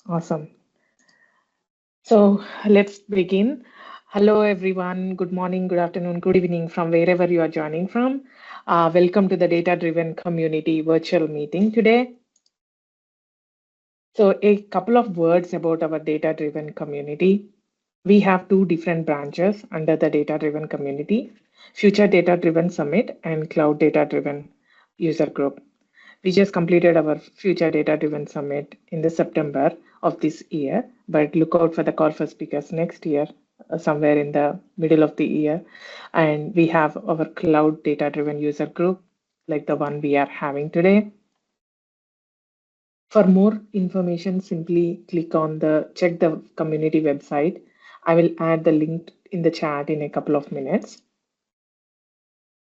Awesome. So let's begin. Hello, everyone. Good morning, good afternoon, good evening from wherever you are joining from. Welcome to the Data Driven Community virtual meeting today. So, a couple of words about our Data Driven community. We have two different branches under the Data Driven community: Future Data Driven Summit and Cloud Data Driven User Group. We just completed our Future Data Driven Summit in the September of this year, but look out for the call for speakers next year, somewhere in the middle of the year. And we have our Cloud Data Driven User Group, like the one we are having today. For more information, simply click on the check the community website. I will add the link in the chat in a couple of minutes.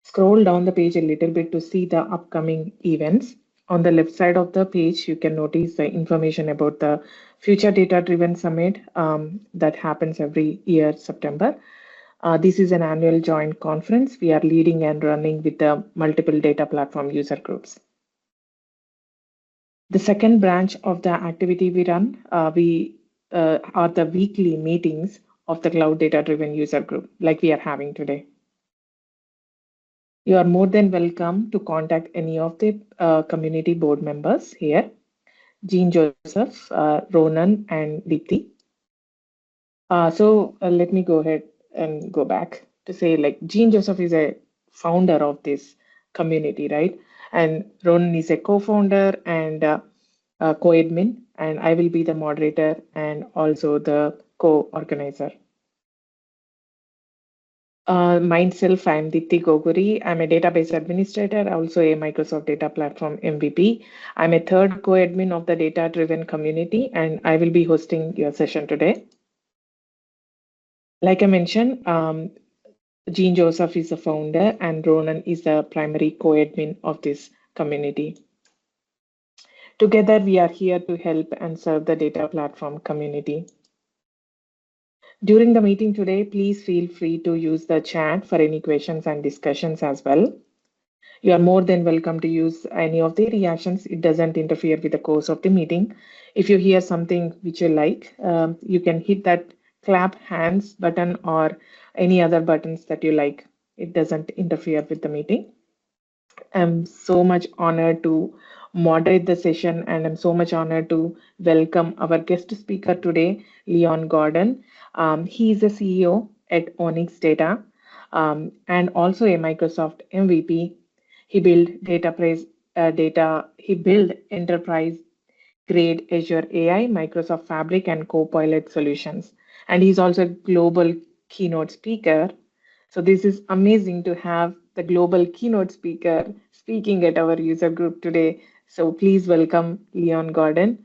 Scroll down the page a little bit to see the upcoming events. On the left side of the page, you can notice the information about the Future Data Driven Summit that happens every year, September. This is an annual joint conference we are leading and running with the multiple data platform user groups. The second branch of the activity we run, we are the weekly meetings of the Cloud Data Driven User Group, like we are having today. You are more than welcome to contact any of the community board members here: Jean Joseph, Ronan, and Deepthi. Let me go ahead and go back to say, like, Jean Joseph is a founder of this community, right? And Ronan is a co-founder and co-admin, and I will be the moderator and also the co-organizer. Myself, I'm Dipti Goguri. I'm a database administrator, also a Microsoft Data Platform MVP. I'm a third co-admin of the data-driven community, and I will be hosting your session today. Like I mentioned, Jean Joseph is the founder, and Ronan is the primary co-admin of this community. Together, we are here to help and serve the data platform community. During the meeting today, please feel free to use the chat for any questions and discussions as well. You are more than welcome to use any of the reactions. It doesn't interfere with the course of the meeting. If you hear something which you like, you can hit that clap hands button or any other buttons that you like. It doesn't interfere with the meeting. I'm so much honored to moderate the session, and I'm so much honored to welcome our guest speaker today, Leon Gordon. He is a CEO at Onyx Data, and also a Microsoft MVP. He built He built enterprise grade Azure AI, Microsoft Fabric, and Copilot solutions. And he's also a global keynote speaker. So this is amazing to have the global keynote speaker speaking at our user group today. So please welcome Leon Gordon.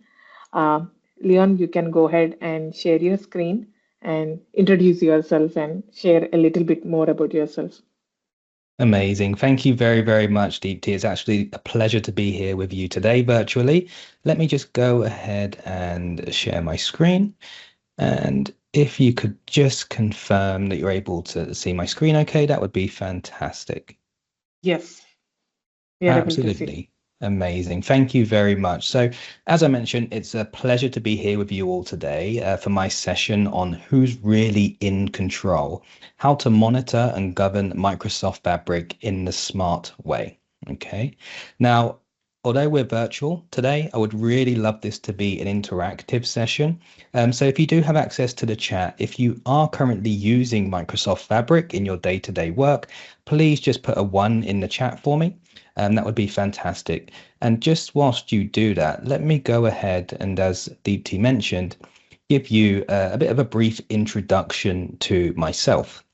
Uh, Leon, you can go ahead and share your screen and introduce yourself and share a little bit more about yourself. Amazing. Thank you very, very much, Deepti. It's actually a pleasure to be here with you today virtually. Let me just go ahead and share my screen. And if you could just confirm that you're able to see my screen okay, that would be fantastic. Yes, we are able to see. Absolutely. Amazing. Thank you very much. So, as I mentioned, it's a pleasure to be here with you all today for my session on who's really in control, how to monitor and govern Microsoft Fabric in the smart way. Okay. Now, although we're virtual today, I would really love this to be an interactive session. So if you do have access to the chat, if you are currently using Microsoft Fabric in your day-to-day work, please just put a 1 in the chat for me. That would be fantastic. And just whilst you do that, let me go ahead and, as Deepti mentioned, give you a bit of a brief introduction to myself.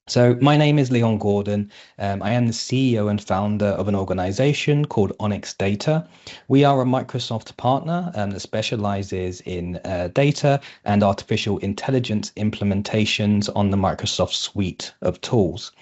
So my name is Leon Gordon. I am the CEO and founder of an organization called Onyx Data. We are a Microsoft partner that specializes in data and artificial intelligence implementations on the Microsoft suite of tools.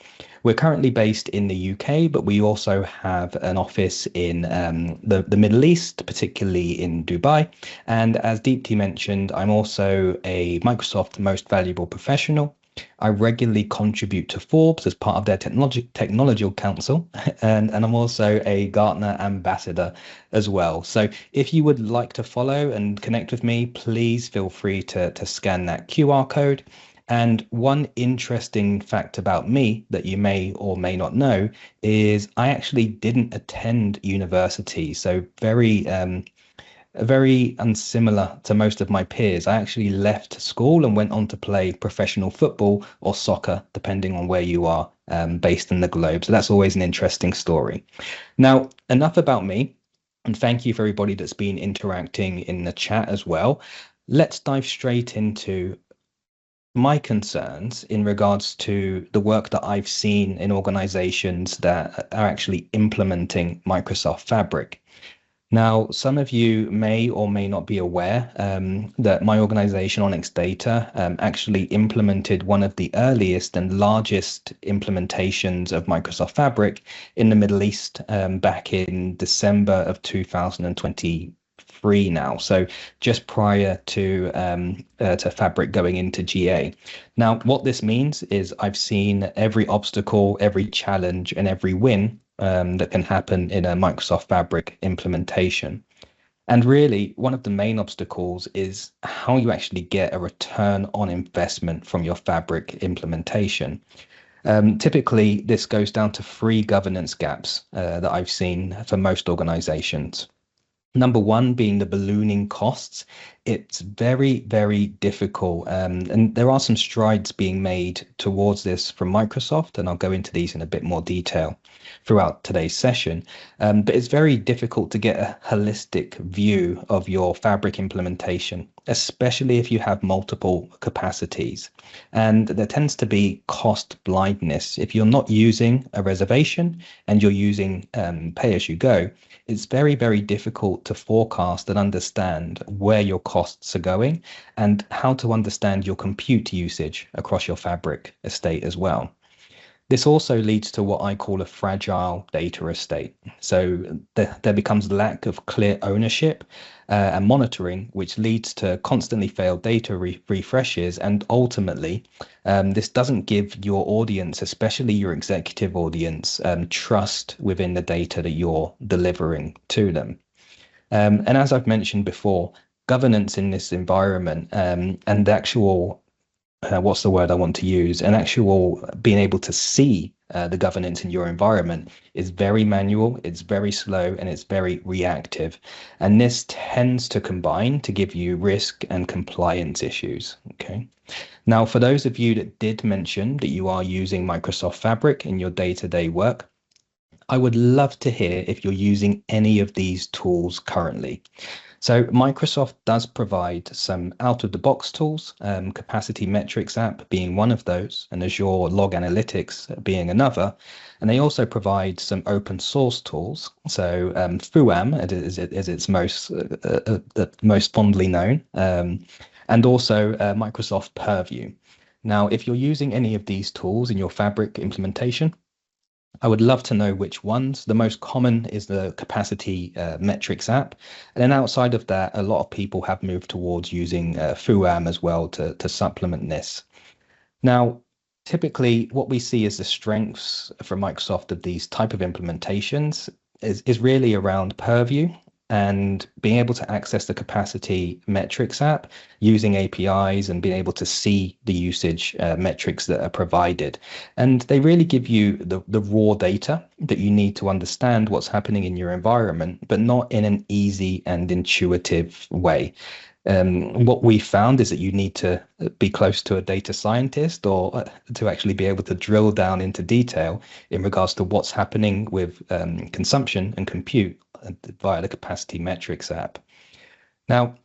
We're currently based in the UK, but we also have an office in the Middle East, particularly in Dubai. And as Deepti mentioned, I'm also a Microsoft Most Valuable Professional. I regularly contribute to Forbes as part of their technological council, and I'm also a Gartner ambassador as well. So if you would like to follow and connect with me, please feel free to scan that QR code. And one interesting fact about me that you may or may not know is I actually didn't attend university. So very unsimilar to most of my peers. I actually left school and went on to play professional football or soccer, depending on where you are based in the globe. So that's always an interesting story. Now, enough about me. And thank you for everybody that's been interacting in the chat as well. Let's dive straight into my concerns in regards to the work that I've seen in organizations that are actually implementing Microsoft Fabric. Now, some of you may or may not be aware that my organization, Onyx Data, actually implemented one of the earliest and largest implementations of Microsoft Fabric in the Middle East back in December of 2023 now. So just prior to Fabric going into GA. Now, what this means is I've seen every obstacle, every challenge, and every win that can happen in a Microsoft Fabric implementation. And really, one of the main obstacles is how you actually get a return on investment from your Fabric implementation. Typically, this goes down to three governance gaps that I've seen for most organizations. Number one being the ballooning costs. It's very, very difficult. And there are some strides being made towards this from Microsoft, and I'll go into these in a bit more detail throughout today's session. But it's very difficult to get a holistic view of your Fabric implementation, especially if you have multiple capacities. And there tends to be cost blindness. If you're not using a reservation and you're using pay as you go, it's very, very difficult to forecast and understand where your costs are going and how to understand your compute usage across your Fabric estate as well. This also leads to what I call a fragile data estate. So there becomes lack of clear ownership and monitoring, which leads to constantly failed data refreshes. And ultimately, this doesn't give your audience, especially your executive audience, trust within the data that you're delivering to them. And as I've mentioned before, governance in this environment and the actual what's the word I want to use? An actual being able to see the governance in your environment is very manual, it's very slow, and it's very reactive. And this tends to combine to give you risk and compliance issues. Okay. Now, for those of you that did mention that you are using Microsoft Fabric in your day-to-day work, I would love to hear if you're using any of these tools currently. So Microsoft does provide some out-of-the-box tools, Capacity Metrics app being one of those, and Azure Log Analytics being another. And they also provide some open source tools. So FUAM is its most fondly known, and also Microsoft Purview. Now, if you're using any of these tools in your Fabric implementation, I would love to know which ones. The most common is the Capacity Metrics app. And then outside of that, a lot of people have moved towards using FUAM as well to supplement this. Now, typically what we see as the strengths from Microsoft of these type of implementations is really around Purview and being able to access the Capacity Metrics app using APIs and being able to see the usage metrics that are provided. And they really give you the raw data that you need to understand what's happening in your environment, but not in an easy and intuitive way. What we found is that you need to be close to a data scientist or to actually be able to drill down into detail in regards to what's happening with consumption and compute via the Capacity Metrics app. Now,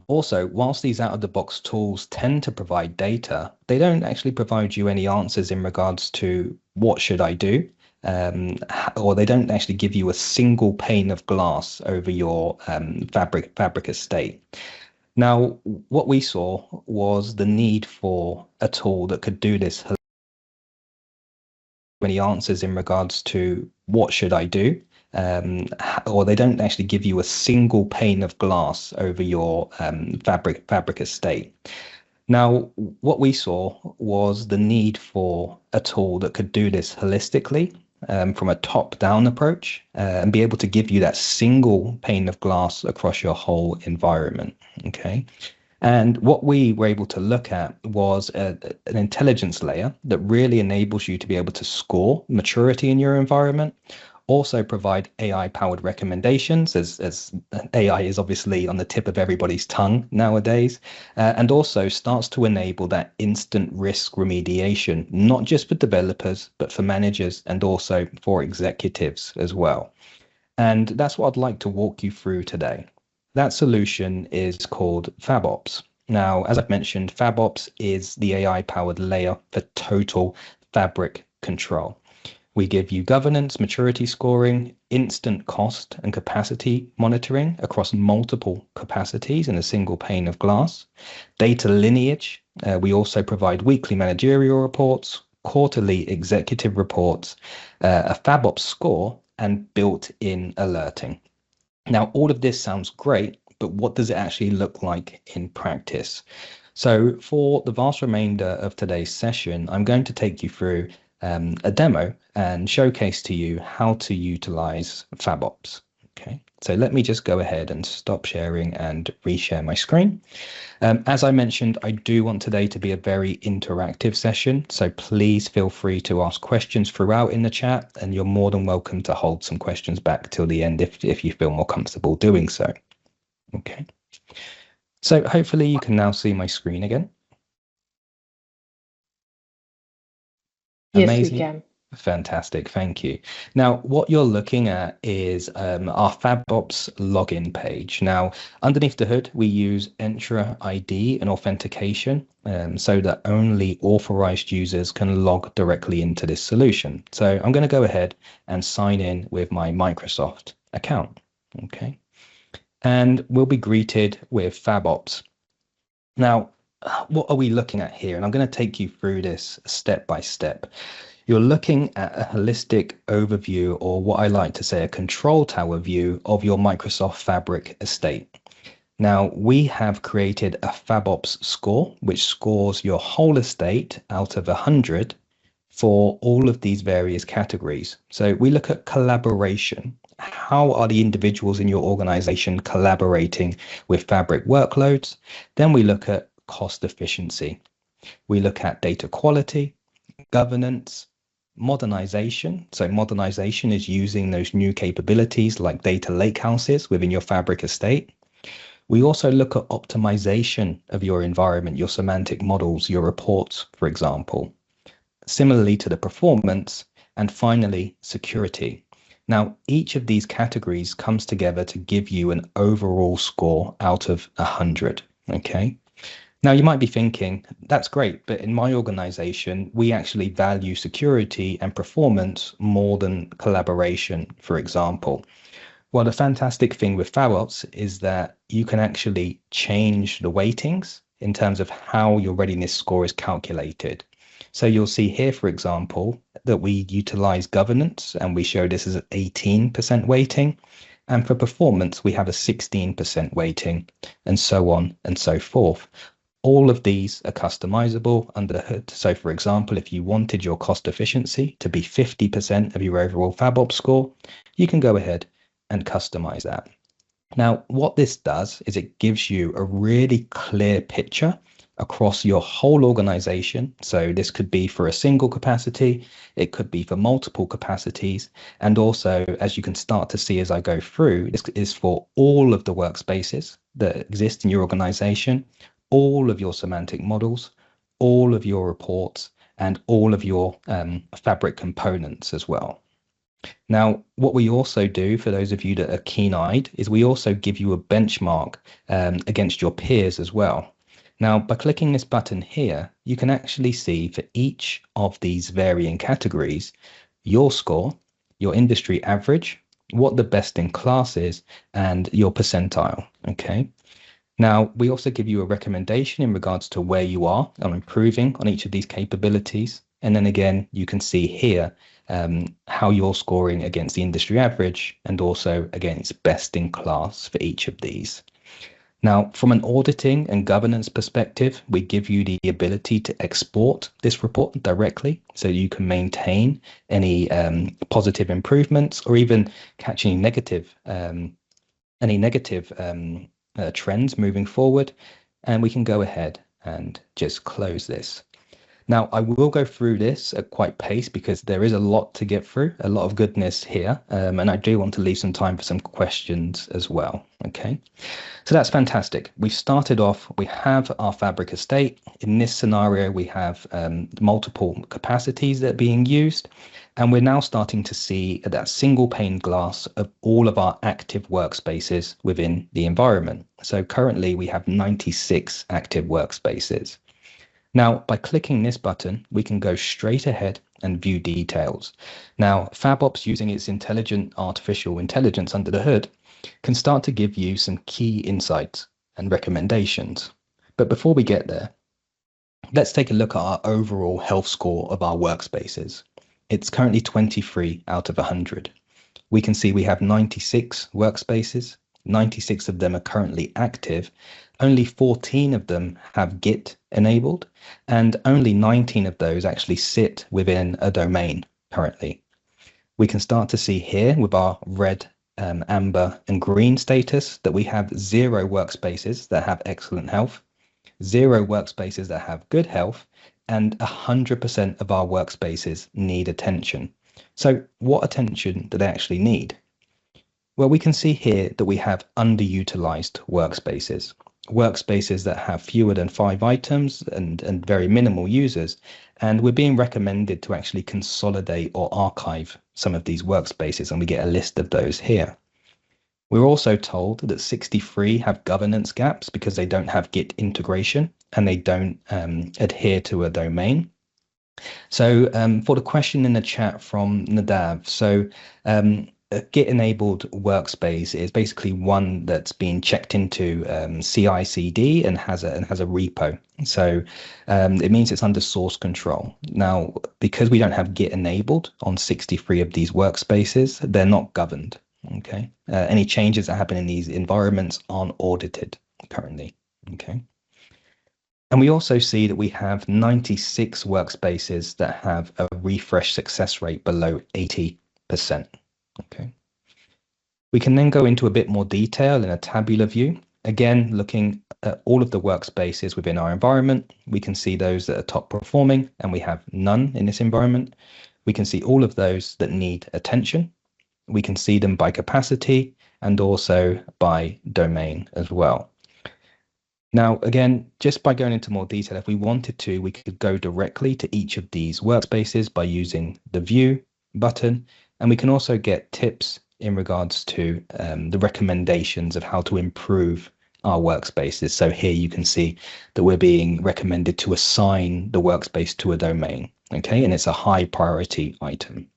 also, whilst these out-of-the-box tools tend to provide data, they don't actually provide you any answers in regards to what should I do, or they don't actually give you a single pane of glass over your Fabric estate. Now, what we saw was the need for a tool that could do this. Many answers in regards to what should I do, or they don't actually give you a single pane of glass over your Fabric estate. Now, what we saw was the need for a tool that could do this holistically, from a top-down approach, and be able to give you that single pane of glass across your whole environment. Okay. And what we were able to look at was an intelligence layer that really enables you to be able to score maturity in your environment, also provide AI powered recommendations, as AI is obviously on the tip of everybody's tongue nowadays, and also starts to enable that instant risk remediation, not just for developers, but for managers and also for executives as well. And that's what I'd like to walk you through today. That solution is called FabOps. Now, as I've mentioned, FabOps is the AI powered layer for total fabric control. We give you governance, maturity scoring, instant cost and capacity monitoring across multiple capacities in a single pane of glass, data lineage. We also provide weekly managerial reports, quarterly executive reports, a FabOps score, and built-in alerting. Now, all of this sounds great, but what does it actually look like in practice? So for the vast remainder of today's session, I'm going to take you through a demo and showcase to you how to utilize FabOps. Okay, so let me just go ahead and stop sharing and reshare my screen. As I mentioned, I do want today to be a very interactive session, so please feel free to ask questions throughout in the chat, and you're more than welcome to hold some questions back till the end if you feel more comfortable doing so. Okay. So hopefully you can now see my screen again. Yes, we Amazing. can. Fantastic. Thank you. Now, what you're looking at is our FabOps login page. Now, underneath the hood, we use Entra ID and authentication so that only authorized users can log directly into this solution. So I'm going to go ahead and sign in with my Microsoft account. Okay. And we'll be greeted with FabOps. Now, what are we looking at here? And I'm going to take you through this step by step. You're looking at a holistic overview, or what I like to say, a control tower view of your Microsoft Fabric estate. Now, we have created a FabOps score, which scores your whole estate out of 100 for all of these various categories. So we look at collaboration. How are the individuals in your organization collaborating with Fabric workloads? Then we look at cost efficiency. We look at data quality, governance, modernization. So modernization is using those new capabilities like data lakehouses within your Fabric estate. We also look at optimization of your environment, your semantic models, your reports, for example. Similarly to the performance, and finally, security. Now, each of these categories comes together to give you an overall score out of 100. Okay. Now, you might be thinking, that's great, but in my organization, we actually value security and performance more than collaboration, for example. Well, the fantastic thing with FabOps is that you can actually change the weightings in terms of how your readiness score is calculated. So you'll see here, for example, that we utilize governance and we show this as an 18% weighting. And for performance, we have a 16% weighting, and so on and so forth. All of these are customizable under the hood. So for example, if you wanted your cost efficiency to be 50% of your overall FabOps score, you can go ahead and customize that. Now, what this does is it gives you a really clear picture across your whole organization. So this could be for a single capacity, it could be for multiple capacities. And also, as you can start to see as I go through, this is for all of the workspaces that exist in your organization, all of your semantic models, all of your reports, and all of your Fabric components as well. Now, what we also do for those of you that are keen-eyed is we also give you a benchmark against your peers as well. Now, by clicking this button here, you can actually see for each of these varying categories, your score, your industry average, what the best in class is, and your percentile. Okay. Now, we also give you a recommendation in regards to where you are on improving on each of these capabilities. And then again, you can see here how you're scoring against the industry average and also against best in class for each of these. Now, from an auditing and governance perspective, we give you the ability to export this report directly so you can maintain any positive improvements or even catch any negative trends moving forward. And we can go ahead and just close this. Now, I will go through this at quite pace because there is a lot to get through, a lot of goodness here. And I do want to leave some time for some questions as well. Okay. So that's fantastic. We've started off, we have our fabric estate. In this scenario, we have multiple capacities that are being used. And we're now starting to see that single pane glass of all of our active workspaces within the environment. So currently we have 96 active workspaces. Now, by clicking this button, we can go straight ahead and view details. Now, FabOps, using its intelligent artificial intelligence under the hood, can start to give you some key insights and recommendations. But before we get there, let's take a look at our overall health score of our workspaces. It's currently 23 out of 100. We can see we have 96 workspaces. 96 of them are currently active. Only 14 of them have Git enabled, and only 19 of those actually sit within a domain currently. We can start to see here with our red, amber, and green status that we have 0 workspaces that have excellent health, 0 workspaces that have good health, and 100% of our workspaces need attention. So what attention do they actually need? Well, we can see here that we have underutilized workspaces, workspaces that have fewer than 5 items and very minimal users. And we're being recommended to actually consolidate or archive some of these workspaces, and we get a list of those here. We're also told that 63 have governance gaps because they don't have Git integration and they don't adhere to a domain. So for the question in the chat from Nadav, so a Git-enabled workspace is basically one that's been checked into CI/CD and has a repo. So it means it's under source control. Now, because we don't have Git enabled on 63 of these workspaces, they're not governed. Okay, any changes that happen in these environments aren't audited currently. Okay. And we also see that we have 96 workspaces that have a refresh success rate below 80%. Okay. We can then go into a bit more detail in a tabular view. Again, looking at all of the workspaces within our environment, we can see those that are top performing, and we have none in this environment. We can see all of those that need attention. We can see them by capacity and also by domain as well. Now, again, just by going into more detail, if we wanted to, we could go directly to each of these workspaces by using the View button, and we can also get tips in regards to the recommendations of how to improve our workspaces. So here you can see that we're being recommended to assign the workspace to a domain, okay, and it's a high priority item.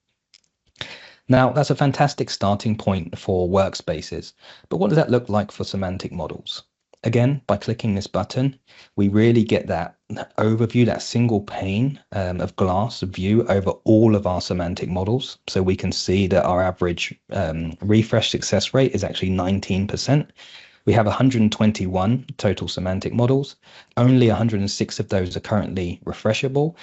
Now, that's a fantastic starting point for workspaces, but what does that look like for semantic models? Again, by clicking this button, we really get that overview, that single pane of glass view over all of our semantic models. So we can see that our average refresh success rate is actually 19%. We have 121 total semantic models. Only 106 of those are currently refreshable.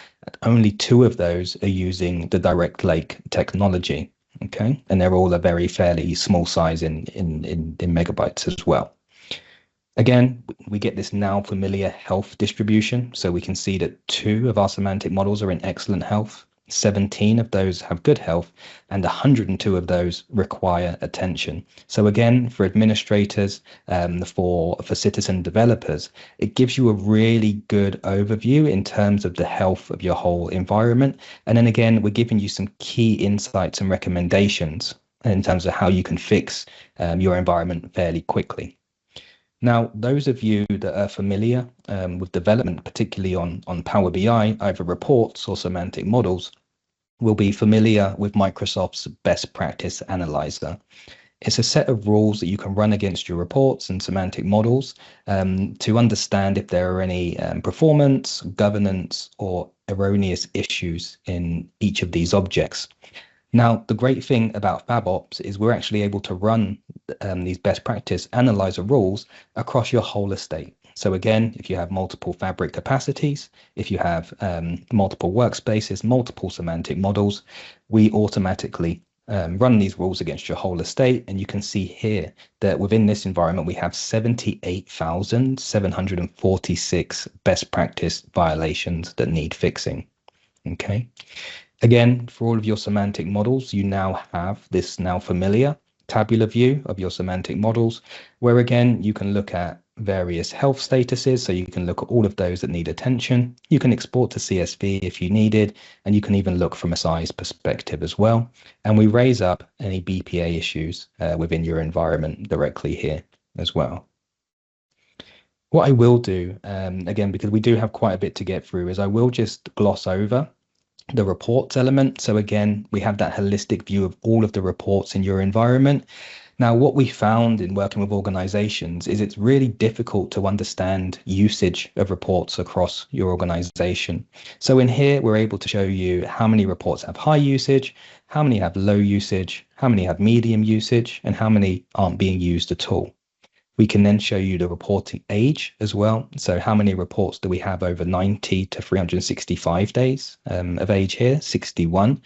Only 2 of those are using the direct lake technology. Okay, and they're all a very fairly small size in megabytes as well. Again, we get this now familiar health distribution. So we can see that 2 of our semantic models are in excellent health. 17 of those have good health, and 102 of those require attention. So again, for administrators, for citizen developers, it gives you a really good overview in terms of the health of your whole environment. And then again, we're giving you some key insights and recommendations in terms of how you can fix your environment fairly quickly. Now, those of you that are familiar with development, particularly on Power BI, either reports or semantic models, will be familiar with Microsoft's best practice analyzer. It's a set of rules that you can run against your reports and semantic models to understand if there are any performance, governance, or erroneous issues in each of these objects. Now, the great thing about FabOps is we're actually able to run these best practice analyzer rules across your whole estate. So again, if you have multiple fabric capacities, if you have multiple workspaces, multiple semantic models, we automatically run these rules against your whole estate. And you can see here that within this environment, we have 78,746 best practice violations that need fixing. Okay. Again, for all of your semantic models, you now have this now familiar tabular view of your semantic models, where again, you can look at various health statuses. So you can look at all of those that need attention. You can export to CSV if you needed, and you can even look from a size perspective as well. And we raise up any BPA issues within your environment directly here as well. What I will do, again, because we do have quite a bit to get through, is I will just gloss over the reports element. So again, we have that holistic view of all of the reports in your environment. Now, what we found in working with organizations is it's really difficult to understand usage of reports across your organization. So in here, we're able to show you how many reports have high usage, how many have low usage, how many have medium usage, and how many aren't being used at all. We can then show you the reporting age as well. So how many reports do we have over 90 to 365 days of age here? 61. And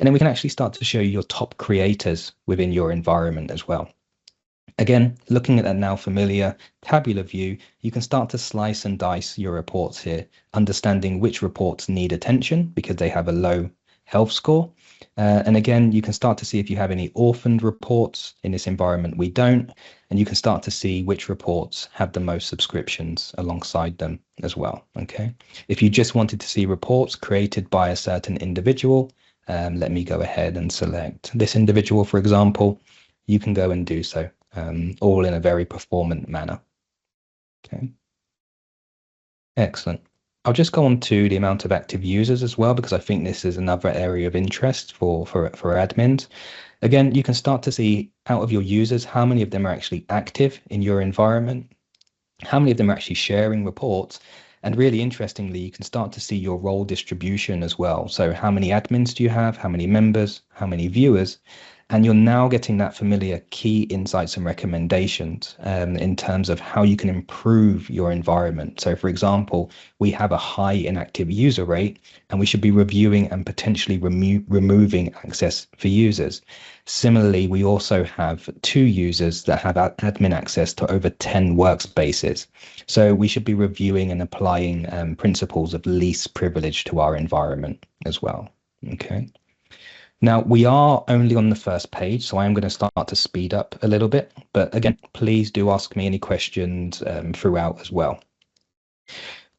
then we can actually start to show you your top creators within your environment as well. Again, looking at that now familiar tabular view, you can start to slice and dice your reports here, understanding which reports need attention because they have a low health score. And again, you can start to see if you have any orphaned reports. In this environment, we don't. And you can start to see which reports have the most subscriptions alongside them as well. Okay. If you just wanted to see reports created by a certain individual, let me go ahead and select this individual, for example. You can go and do so, all in a very performant manner. Okay. Excellent. I'll just go on to the amount of active users as well, because I think this is another area of interest for admins. Again, you can start to see out of your users, how many of them are actually active in your environment, how many of them are actually sharing reports. And really interestingly, you can start to see your role distribution as well. So how many admins do you have? How many members? How many viewers? And you're now getting that familiar key insights and recommendations in terms of how you can improve your environment. So for example, we have a high inactive user rate, and we should be reviewing and potentially removing access for users. Similarly, we also have 2 users that have admin access to over 10 workspaces. So we should be reviewing and applying principles of least privilege to our environment as well. Okay. Now, we are only on the first page, so I am going to start to speed up a little bit. But again, please do ask me any questions throughout as well.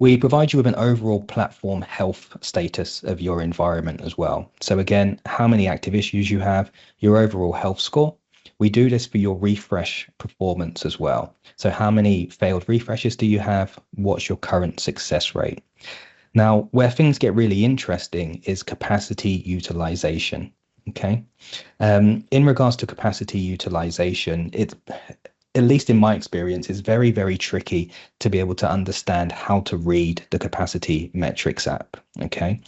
We provide you with an overall platform health status of your environment as well. So again, how many active issues you have, your overall health score. We do this for your refresh performance as well. So how many failed refreshes do you have? What's your current success rate? Now, where things get really interesting is capacity utilization. Okay. In regards to capacity utilization, it's, at least in my experience, is very, very tricky to be able to understand how to read the capacity metrics app. Okay.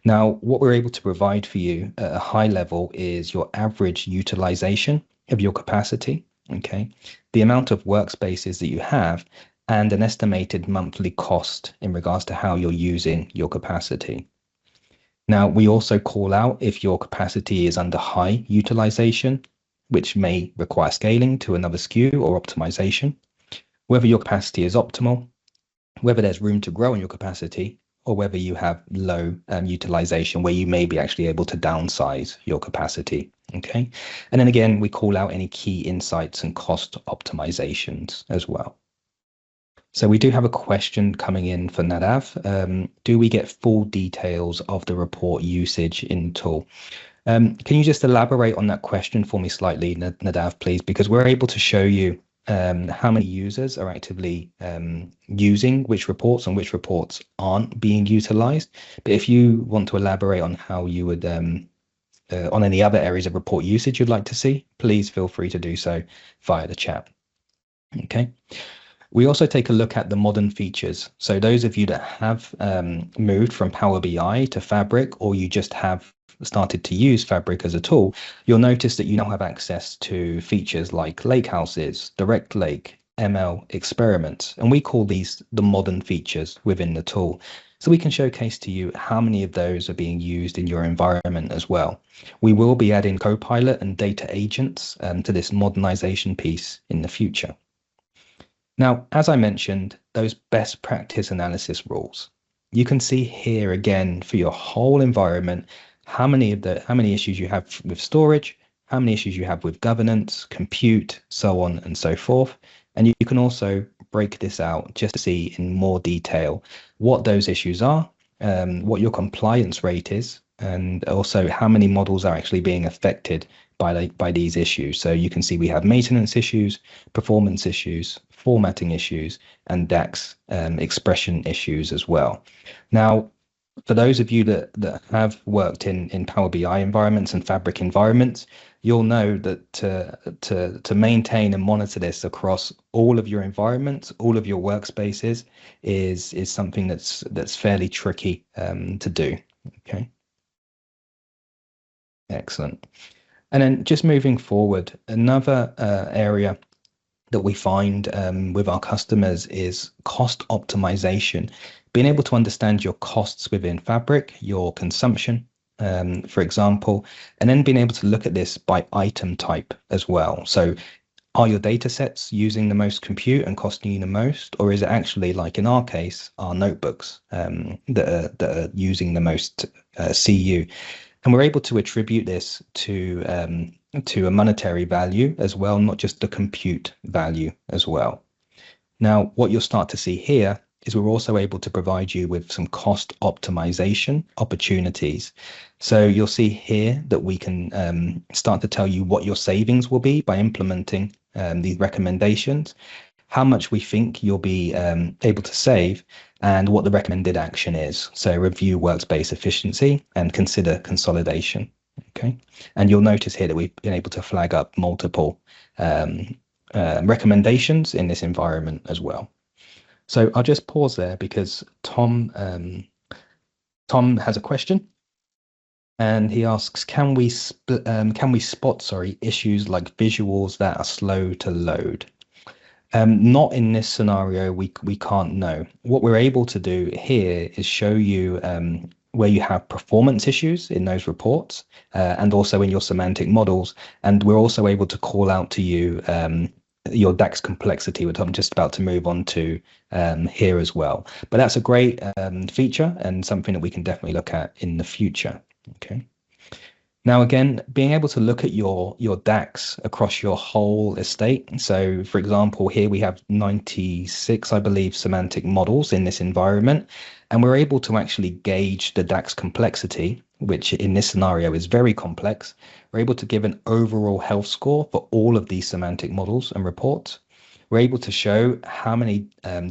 Now, what we're able to provide for you at a high level is your average utilization of your capacity. Okay. The amount of workspaces that you have, and an estimated monthly cost in regards to how you're using your capacity. Now, we also call out if your capacity is under high utilization, which may require scaling to another SKU or optimization, whether your capacity is optimal, whether there's room to grow in your capacity, or whether you have low utilization where you may be actually able to downsize your capacity. Okay. And then again, we call out any key insights and cost optimizations as well. So we do have a question coming in for Nadav. Do we get full details of the report usage in tool? Can you just elaborate on that question for me slightly, Nadav, please? Because we're able to show you how many users are actively using which reports and which reports aren't being utilized. But if you want to elaborate on how you would, on any other areas of report usage you'd like to see, please feel free to do so via the chat. Okay. We also take a look at the modern features. So those of you that have moved from Power BI to Fabric, or you just have started to use Fabric as a tool, you'll notice that you now have access to features like lake houses, direct lake, ML experiments, and we call these the modern features within the tool. So we can showcase to you how many of those are being used in your environment as well. We will be adding Copilot and data agents to this modernization piece in the future. Now, as I mentioned, those best practice analysis rules. You can see here again for your whole environment how many issues you have with storage, how many issues you have with governance, compute, so on and so forth. And you can also break this out just to see in more detail what those issues are, what your compliance rate is, and also how many models are actually being affected by these issues. So you can see we have maintenance issues, performance issues, formatting issues, and DAX expression issues as well. Now, for those of you that have worked in Power BI environments and Fabric environments, you'll know that to maintain and monitor this across all of your environments, all of your workspaces, is something that's fairly tricky to do. Okay. Excellent. And then just moving forward, another area that we find with our customers is cost optimization, being able to understand your costs within Fabric, your consumption, for example, and then being able to look at this by item type as well. So are your data sets using the most compute and costing you the most, or is it actually, like in our case, our notebooks that are using the most CU? And we're able to attribute this to a monetary value as well, not just the compute value as well. Now, what you'll start to see here is we're also able to provide you with some cost optimization opportunities. So you'll see here that we can start to tell you what your savings will be by implementing these recommendations, how much we think you'll be able to save, and what the recommended action is. So review workspace efficiency and consider consolidation. Okay. And you'll notice here that we've been able to flag up multiple recommendations in this environment as well. So I'll just pause there because Tom has a question, and he asks, can we spot issues like visuals that are slow to load? Not in this scenario, we can't know. What we're able to do here is show you where you have performance issues in those reports and also in your semantic models. And we're also able to call out to you your DAX complexity, which I'm just about to move on to here as well. But that's a great feature and something that we can definitely look at in the future. Okay. Now, again, being able to look at your DAX across your whole estate. So, for example, here we have 96, I believe, semantic models in this environment, and we're able to actually gauge the DAX complexity, which in this scenario is very complex. We're able to give an overall health score for all of these semantic models and reports. We're able to show how many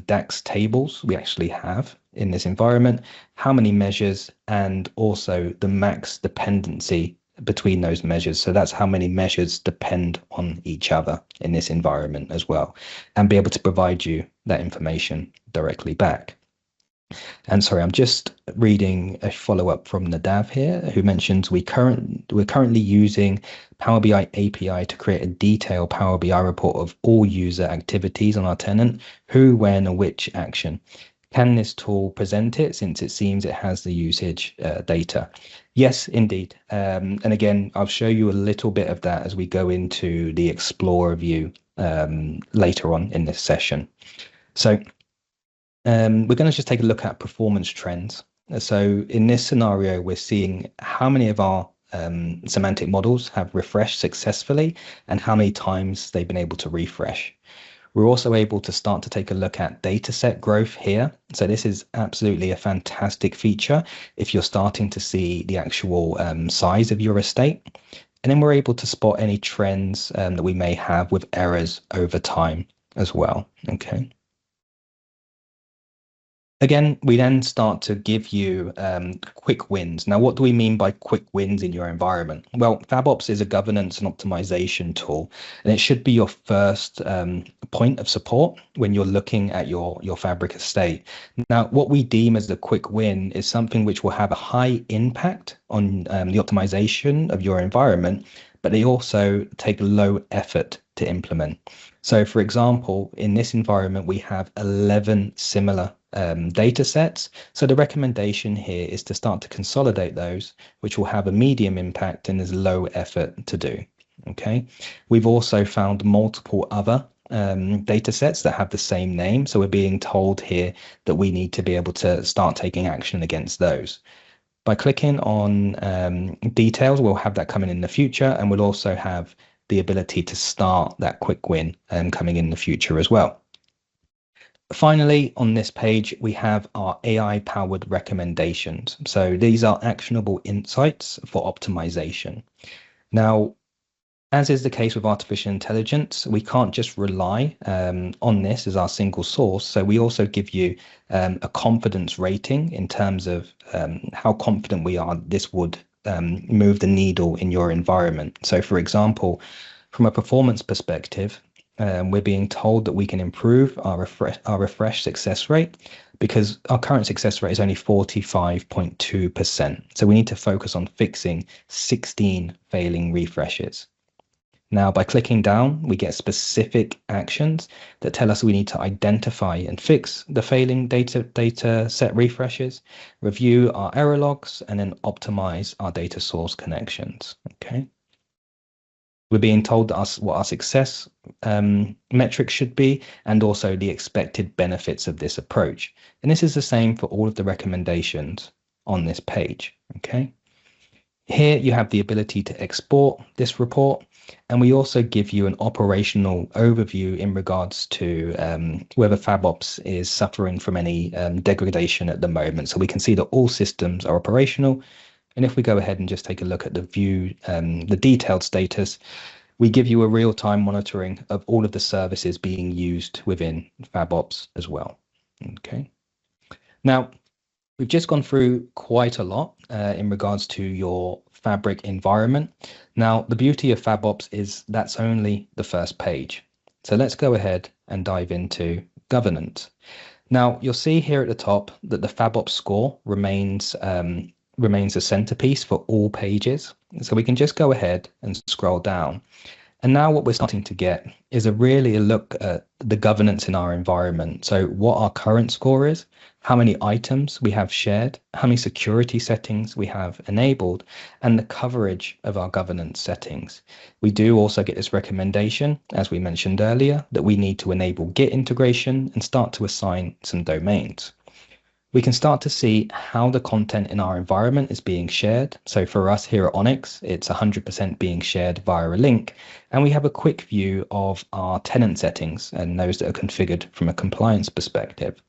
DAX tables we actually have in this environment, how many measures, and also the max dependency between those measures. So that's how many measures depend on each other in this environment as well, and be able to provide you that information directly back. And sorry, I'm just reading a follow-up from Nadav here, who mentions we're currently using Power BI API to create a detailed Power BI report of all user activities on our tenant, who, when, or which action. Can this tool present it, since it seems it has the usage data? Yes, indeed. And again, I'll show you a little bit of that as we go into the Explorer view later on in this session. So we're going to just take a look at performance trends. So in this scenario, we're seeing how many of our semantic models have refreshed successfully and how many times they've been able to refresh. We're also able to start to take a look at dataset growth here. So this is absolutely a fantastic feature if you're starting to see the actual size of your estate. And then we're able to spot any trends that we may have with errors over time as well. Okay. Again, we then start to give you quick wins. Now, what do we mean by quick wins in your environment? Well, FabOps is a governance and optimization tool, and it should be your first point of support when you're looking at your Fabric estate. Now, what we deem as a quick win is something which will have a high impact on the optimization of your environment, but they also take low effort to implement. So, for example, in this environment, we have 11 similar data sets. So the recommendation here is to start to consolidate those, which will have a medium impact and is low effort to do. Okay. We've also found multiple other data sets that have the same name. So we're being told here that we need to be able to start taking action against those. By clicking on details, we'll have that coming in the future, and we'll also have the ability to start that quick win coming in the future as well. Finally, on this page, we have our AI-powered recommendations. So these are actionable insights for optimization. Now, as is the case with artificial intelligence, we can't just rely on this as our single source. So we also give you a confidence rating in terms of how confident we are this would move the needle in your environment. So for example, from a performance perspective, we're being told that we can improve our refresh success rate because our current success rate is only 45.2%. So we need to focus on fixing 16 failing refreshes. Now, by clicking down, we get specific actions that tell us we need to identify and fix the failing data set refreshes, review our error logs, and then optimize our data source connections. Okay. We're being told that what our success metrics should be, and also the expected benefits of this approach. And this is the same for all of the recommendations on this page. Okay. Here you have the ability to export this report, and we also give you an operational overview in regards to whether FabOps is suffering from any degradation at the moment. So we can see that all systems are operational. And if we go ahead and just take a look at the view, the detailed status, we give you a real-time monitoring of all of the services being used within FabOps as well. Okay. Now, we've just gone through quite a lot in regards to your Fabric environment. Now, the beauty of FabOps is that's only the first page. So let's go ahead and dive into governance. Now, you'll see here at the top that the FabOps score remains a centerpiece for all pages. So we can just go ahead and scroll down. And now what we're starting to get is a look at the governance in our environment. So what our current score is, how many items we have shared, how many security settings we have enabled, and the coverage of our governance settings. We do also get this recommendation, as we mentioned earlier, that we need to enable Git integration and start to assign some domains. We can start to see how the content in our environment is being shared. So for us here at Onyx, it's 100% being shared via a link. And we have a quick view of our tenant settings and those that are configured from a compliance perspective.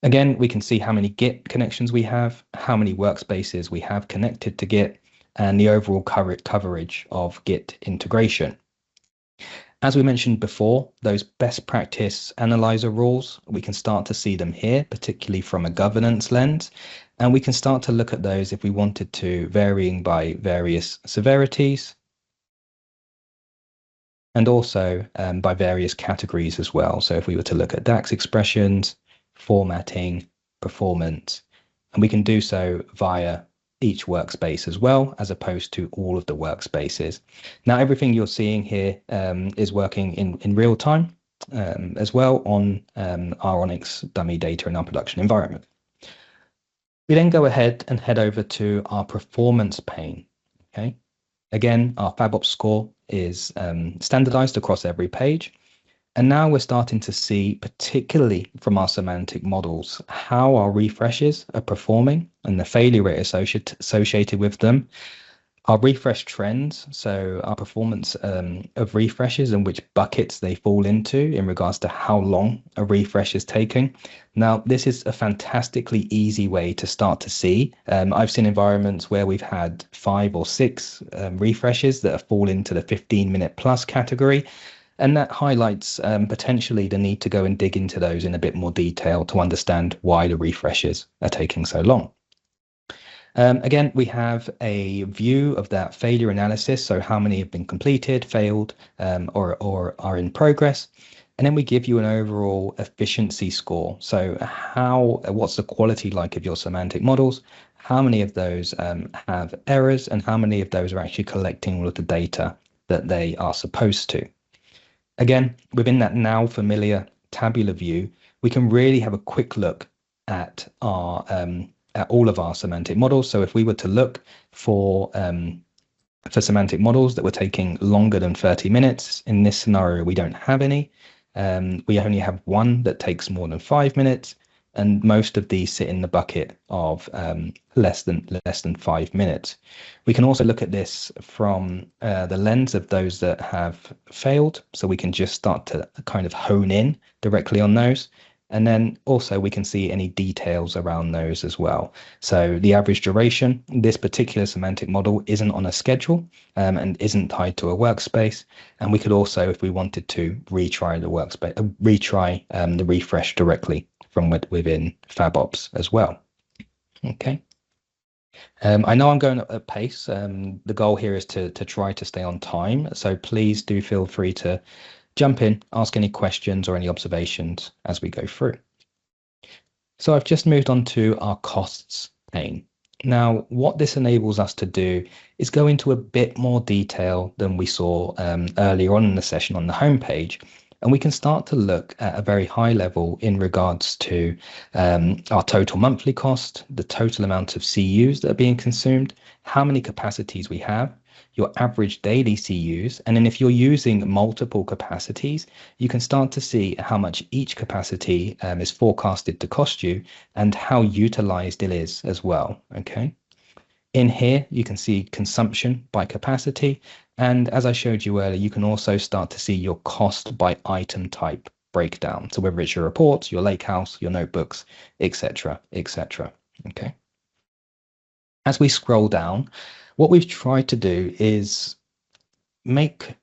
Again, we can see how many Git connections we have, how many workspaces we have connected to Git, and the overall coverage of Git integration. As we mentioned before, those best practice analyzer rules, we can start to see them here, particularly from a governance lens. And we can start to look at those if we wanted to, varying by various severities, and also by various categories as well. So if we were to look at DAX expressions, formatting, performance, and we can do so via each workspace as well, as opposed to all of the workspaces. Now, everything you're seeing here is working in real time as well on our Onyx dummy data in our production environment. We then go ahead and head over to our performance pane. Okay. Again, our FabOps score is standardized across every page. And now we're starting to see, particularly from our semantic models, how our refreshes are performing and the failure rate associated with them. Our refresh trends, so our performance of refreshes and which buckets they fall into in regards to how long a refresh is taking. Now, this is a fantastically easy way to start to see. I've seen environments where we've had 5 or 6 refreshes that fall into the 15-minute plus category. And that highlights potentially the need to go and dig into those in a bit more detail to understand why the refreshes are taking so long. Again, we have a view of that failure analysis, so how many have been completed, failed, or are in progress. And then we give you an overall efficiency score. So what's the quality like of your semantic models? How many of those have errors, and how many of those are actually collecting all of the data that they are supposed to? Again, within that now familiar tabular view, we can really have a quick look at all of our semantic models. So if we were to look for semantic models that were taking longer than 30 minutes, in this scenario, we don't have any. We only have one that takes more than 5 minutes, and most of these sit in the bucket of less than 5 minutes. We can also look at this from the lens of those that have failed, so we can just start to kind of hone in directly on those. And then also we can see any details around those as well. So the average duration, this particular semantic model isn't on a schedule and isn't tied to a workspace. And we could also, if we wanted to, retry the workspace, retry the refresh directly from within FabOps as well. Okay. I know I'm going at pace. The goal here is to try to stay on time. So please do feel free to jump in, ask any questions or any observations as we go through. So I've just moved on to our costs pane. Now, what this enables us to do is go into a bit more detail than we saw earlier on in the session on the homepage. And we can start to look at a very high level in regards to our total monthly cost, the total amount of CUs that are being consumed, how many capacities we have, your average daily CUs. And then if you're using multiple capacities, you can start to see how much each capacity is forecasted to cost you and how utilized it is as well. Okay. In here, you can see consumption by capacity. And as I showed you earlier, you can also start to see your cost by item type breakdown. So whether it's your reports, your lakehouse, your notebooks, etc., etc. Okay. As we scroll down, what we've tried to do is make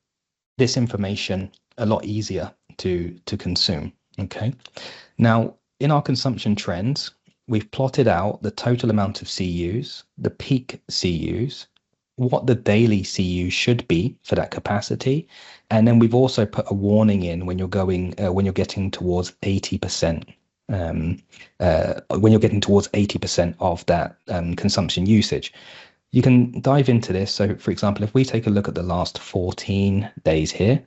this information a lot easier to consume. Okay. Now, in our consumption trends, we've plotted out the total amount of CUs, the peak CUs, what the daily CU should be for that capacity, and then we've also put a warning in when you're getting towards 80%. When you're getting towards 80% of that consumption usage. You can dive into this. So, for example, if we take a look at the last 14 days here,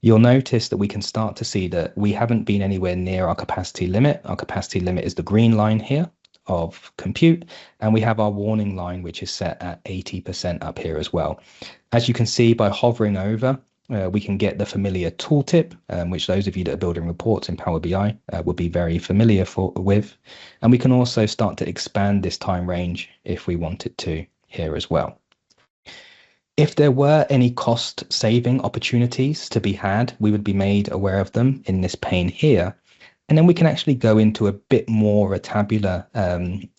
you'll notice that we can start to see that we haven't been anywhere near our capacity limit. Our capacity limit is the green line here of compute, and we have our warning line, which is set at 80% up here as well. As you can see, by hovering over, we can get the familiar tooltip, which those of you that are building reports in Power BI would be very familiar with. And we can also start to expand this time range if we wanted to here as well. If there were any cost saving opportunities to be had, we would be made aware of them in this pane here. And then we can actually go into a bit more a tabular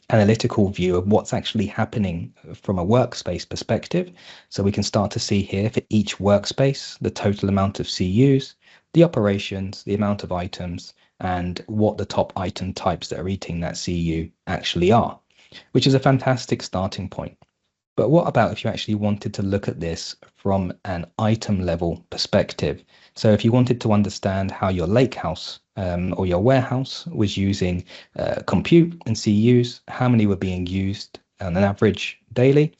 analytical view of what's actually happening from a workspace perspective. So we can start to see here for each workspace, the total amount of CUs, the operations, the amount of items, and what the top item types that are eating that CU actually are, which is a fantastic starting point. But what about if you actually wanted to look at this from an item level perspective? So if you wanted to understand how your lakehouse or your warehouse was using compute and CUs, how many were being used on an average daily,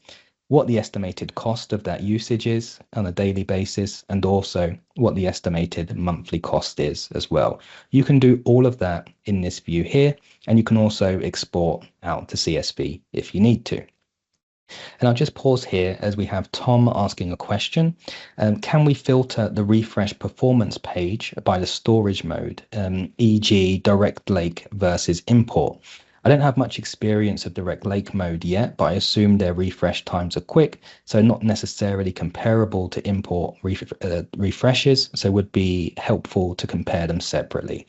what the estimated cost of that usage is on a daily basis, and also what the estimated monthly cost is as well. You can do all of that in this view here, and you can also export out to CSV if you need to. And I'll just pause here as we have Tom asking a question. Can we filter the refresh performance page by the storage mode, e.g. direct lake versus import? I don't have much experience of direct lake mode yet, but I assume their refresh times are quick, so not necessarily comparable to import refreshes, so would be helpful to compare them separately.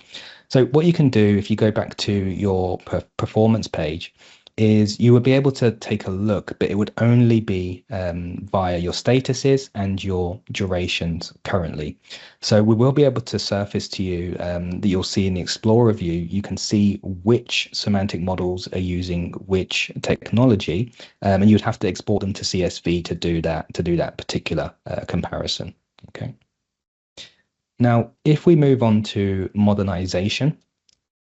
So what you can do if you go back to your performance page, is you would be able to take a look, but it would only be via your statuses and your durations currently. So we will be able to surface to you that you'll see in the Explorer view, you can see which semantic models are using which technology, and you'd have to export them to CSV to do that particular comparison. Okay. Now, if we move on to modernization.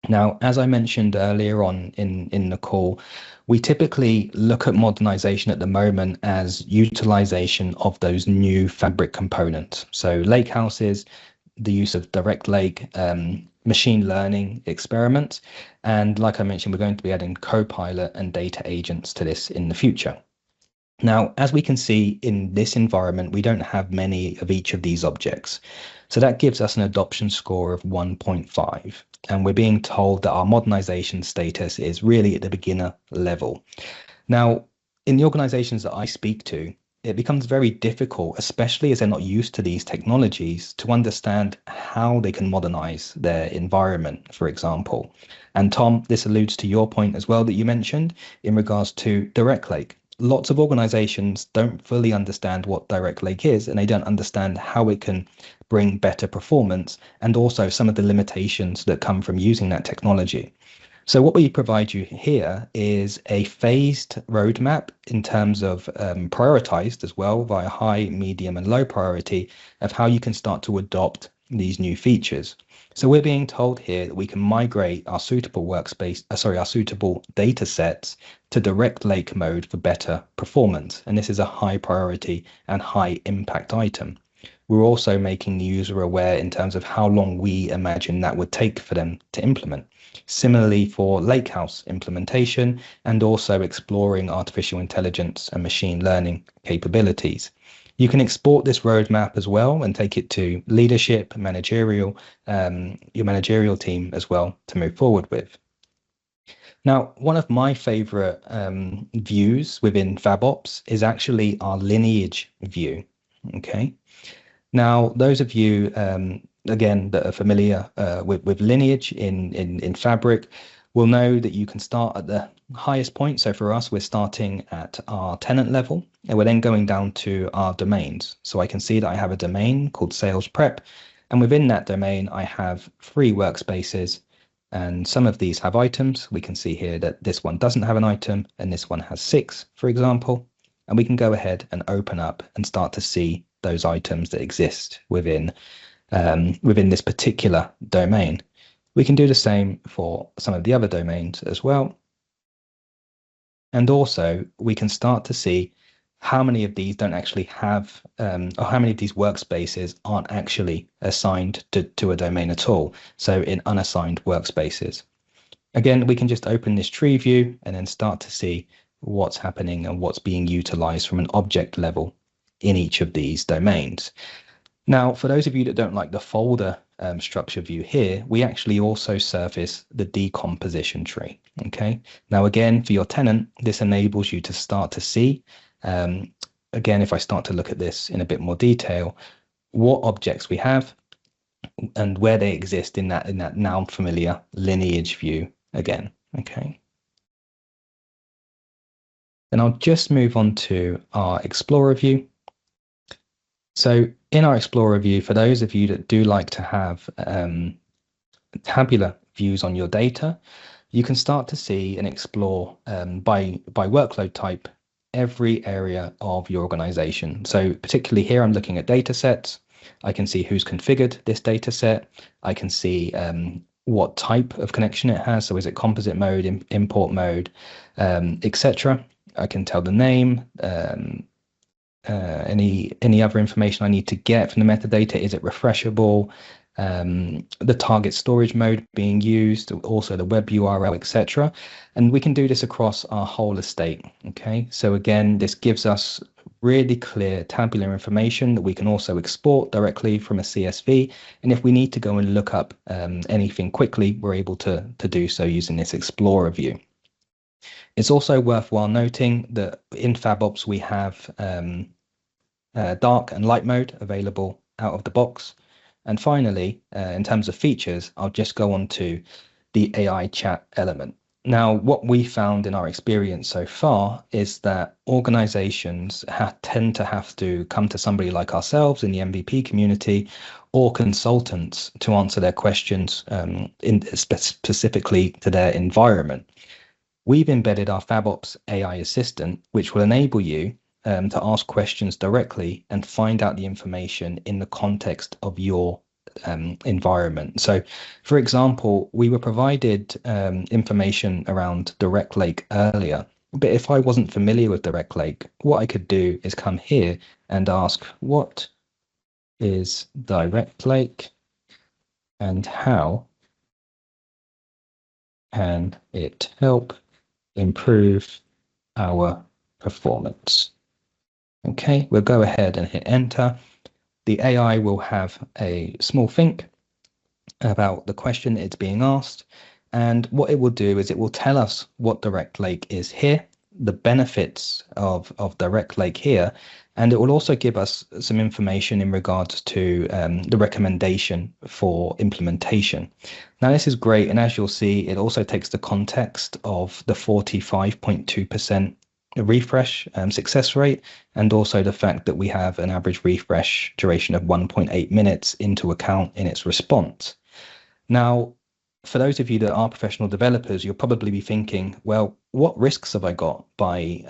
Now, as I mentioned earlier on in the call, we typically look at modernization at the moment as utilization of those new Fabric components. So lake houses, the use of direct lake, machine learning experiments. And like I mentioned, we're going to be adding Copilot and data agents to this in the future. Now, as we can see in this environment, we don't have many of each of these objects. So that gives us an adoption score of 1.5. And we're being told that our modernization status is really at the beginner level. Now, in the organizations that I speak to, it becomes very difficult, especially as they're not used to these technologies, to understand how they can modernize their environment, for example. And Tom, this alludes to your point as well that you mentioned in regards to Direct Lake. Lots of organizations don't fully understand what Direct Lake is, and they don't understand how it can bring better performance and also some of the limitations that come from using that technology. So what we provide you here is a phased roadmap in terms of prioritized as well via high, medium, and low priority of how you can start to adopt these new features. So we're being told here that we can migrate our suitable our suitable data sets to direct lake mode for better performance. And this is a high priority and high impact item. We're also making the user aware in terms of how long we imagine that would take for them to implement. Similarly for Lakehouse implementation and also exploring artificial intelligence and machine learning capabilities. You can export this roadmap as well and take it to leadership, managerial, your managerial team as well to move forward with. Now, one of my favorite views within FabOps is actually our lineage view. Okay. Now, those of you, again, that are familiar with lineage in Fabric will know that you can start at the highest point. So for us, we're starting at our tenant level, and we're then going down to our domains. So I can see that I have a domain called Sales Prep, and within that domain, I have 3 workspaces, and some of these have items. We can see here that this one doesn't have an item, and this one has 6, for example. And we can go ahead and open up and start to see those items that exist within this particular domain. We can do the same for some of the other domains as well. And also we can start to see how many of these don't actually have, or how many of these workspaces aren't actually assigned to a domain at all. So in unassigned workspaces. Again, we can just open this tree view and then start to see what's happening and what's being utilized from an object level in each of these domains. Now, for those of you that don't like the folder structure view here, we actually also surface the decomposition tree. Okay. Now, again, for your tenant, this enables you to start to see, again, if I start to look at this in a bit more detail, what objects we have and where they exist in that now familiar lineage view again. Okay. Then I'll just move on to our Explorer view. So in our Explorer view, for those of you that do like to have tabular views on your data, you can start to see and explore by workload type every area of your organization. So particularly here, I'm looking at data sets. I can see who's configured this data set. I can see what type of connection it has. So is it composite mode, import mode, etc. I can tell the name, any other information I need to get from the metadata. Is it refreshable? The target storage mode being used, also the web URL, etc. And we can do this across our whole estate. Okay, so again, this gives us really clear tabular information that we can also export directly from a CSV. And if we need to go and look up anything quickly, we're able to do so using this Explorer view. It's also worthwhile noting that in FabOps, we have dark and light mode available out of the box. And finally, in terms of features, I'll just go on to the AI chat element. Now, what we found in our experience so far is that organizations tend to have to come to somebody like ourselves in the MVP community or consultants to answer their questions specifically to their environment. We've embedded our FabOps AI assistant, which will enable you to ask questions directly and find out the information in the context of your environment. So, for example, we were provided information around Direct Lake earlier, but if I wasn't familiar with Direct Lake, what I could do is come here and ask, what is Direct Lake and how can it help improve our performance? Okay, we'll go ahead and hit enter. The AI will have a small think about the question it's being asked. And what it will do is it will tell us what Direct Lake is here, the benefits of Direct Lake here, and it will also give us some information in regards to the recommendation for implementation. Now, this is great. And as you'll see, it also takes the context of the 45.2% refresh success rate, and also the fact that we have an average refresh duration of 1.8 minutes into account in its response. Now, for those of you that are professional developers, you'll probably be thinking, well, what risks have I got by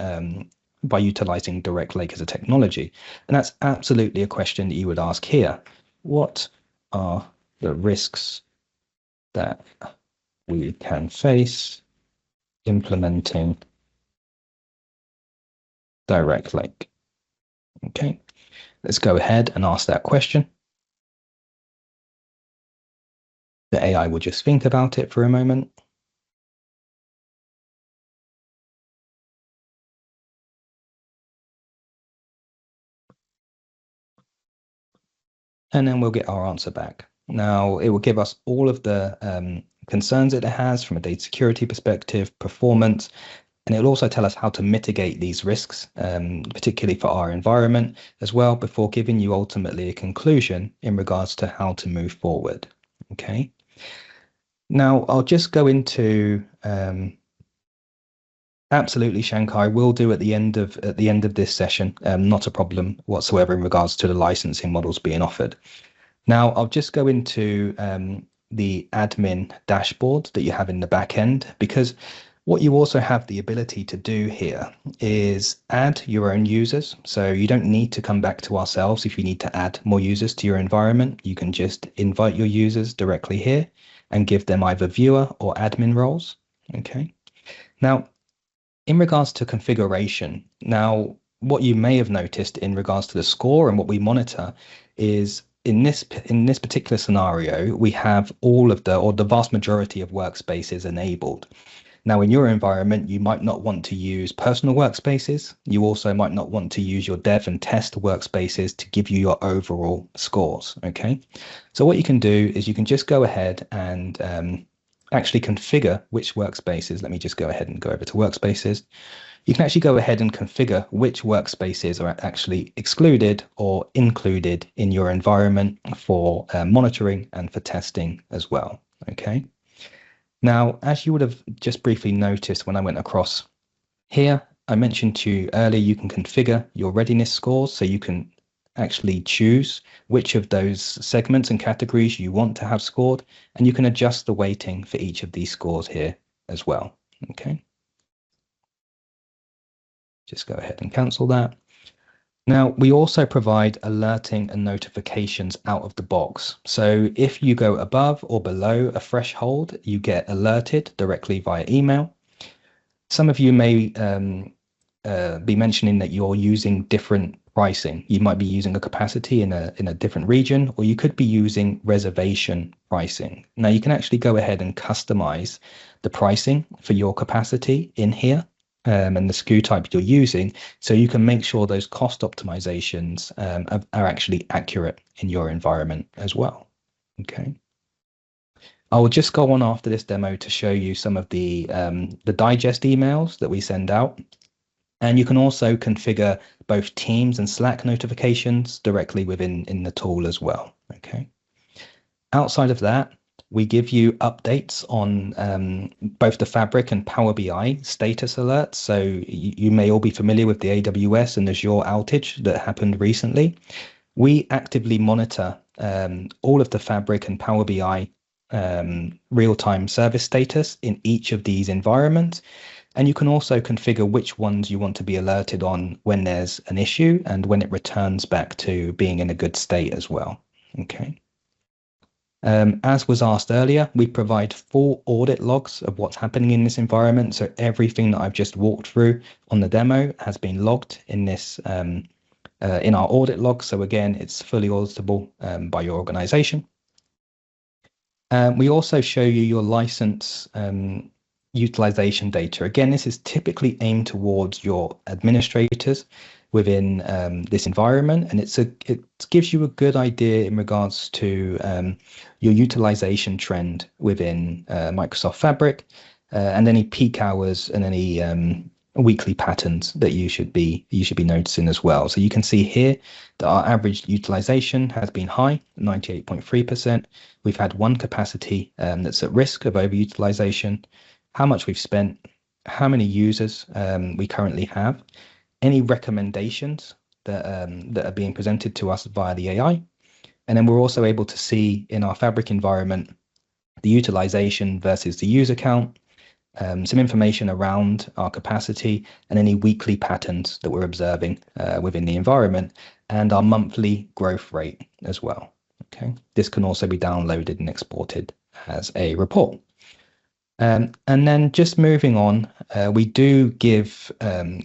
utilizing Direct Lake as a technology? And that's absolutely a question that you would ask here. What are the risks that we can face implementing Direct Lake? Okay, let's go ahead and ask that question. The AI will just think about it for a moment. And then we'll get our answer back. Now, it will give us all of the concerns that it has from a data security perspective, performance, and it'll also tell us how to mitigate these risks, particularly for our environment as well, before giving you ultimately a conclusion in regards to how to move forward. Okay. Now, I'll just go into absolutely, Shankar, I will do at the end of this session. Not a problem whatsoever in regards to the licensing models being offered. Now, I'll just go into the admin dashboard that you have in the back end, because what you also have the ability to do here is add your own users. So you don't need to come back to ourselves if you need to add more users to your environment. You can just invite your users directly here and give them either viewer or admin roles. Okay. Now, in regards to configuration, now what you may have noticed in regards to the score and what we monitor is in this particular scenario, we have all of the vast majority of workspaces enabled. Now, in your environment, you might not want to use personal workspaces. You also might not want to use your dev and test workspaces to give you your overall scores. Okay. So what you can do is you can just go ahead and actually configure which workspaces. Let me just go ahead and go over to workspaces. You can actually go ahead and configure which workspaces are actually excluded or included in your environment for monitoring and for testing as well. Okay. Now, as you would have just briefly noticed when I went across here, I mentioned to you earlier, you can configure your readiness scores, so you can actually choose which of those segments and categories you want to have scored, and you can adjust the weighting for each of these scores here as well. Okay. Just go ahead and cancel that. Now, we also provide alerting and notifications out of the box. So if you go above or below a threshold, you get alerted directly via email. Some of you may be mentioning that you're using different pricing. You might be using a capacity in a different region, or you could be using reservation pricing. Now, you can actually go ahead and customize the pricing for your capacity in here. And the SKU type you're using, so you can make sure those cost optimizations are actually accurate in your environment as well. Okay. I will just go on after this demo to show you some of the digest emails that we send out. And you can also configure both Teams and Slack notifications directly within the tool as well. Okay. Outside of that, We give you updates on both the Fabric and Power BI status alerts. So you may all be familiar with the AWS and Azure outage that happened recently. We actively monitor all of the Fabric and Power BI real-time service status in each of these environments. And you can also configure which ones you want to be alerted on when there's an issue and when it returns back to being in a good state as well. Okay. As was asked earlier, we provide full audit logs of what's happening in this environment. So everything that I've just walked through on the demo has been logged in this in our audit log. So again, it's fully auditable by your organization. We also show you your license utilization data. Again, this is typically aimed towards your administrators within this environment, and it gives you a good idea in regards to your utilization trend within Microsoft Fabric and any peak hours and any weekly patterns that you should be noticing as well. So you can see here that our average utilization has been high, 98.3%. We've had one capacity that's at risk of overutilization, how much we've spent, how many users we currently have, any recommendations that are being presented to us via the AI. And then we're also able to see in our Fabric environment the utilization versus the user count, some information around our capacity and any weekly patterns that we're observing within the environment, and our monthly growth rate as well. Okay, this can also be downloaded and exported as a report. And then just moving on, we do give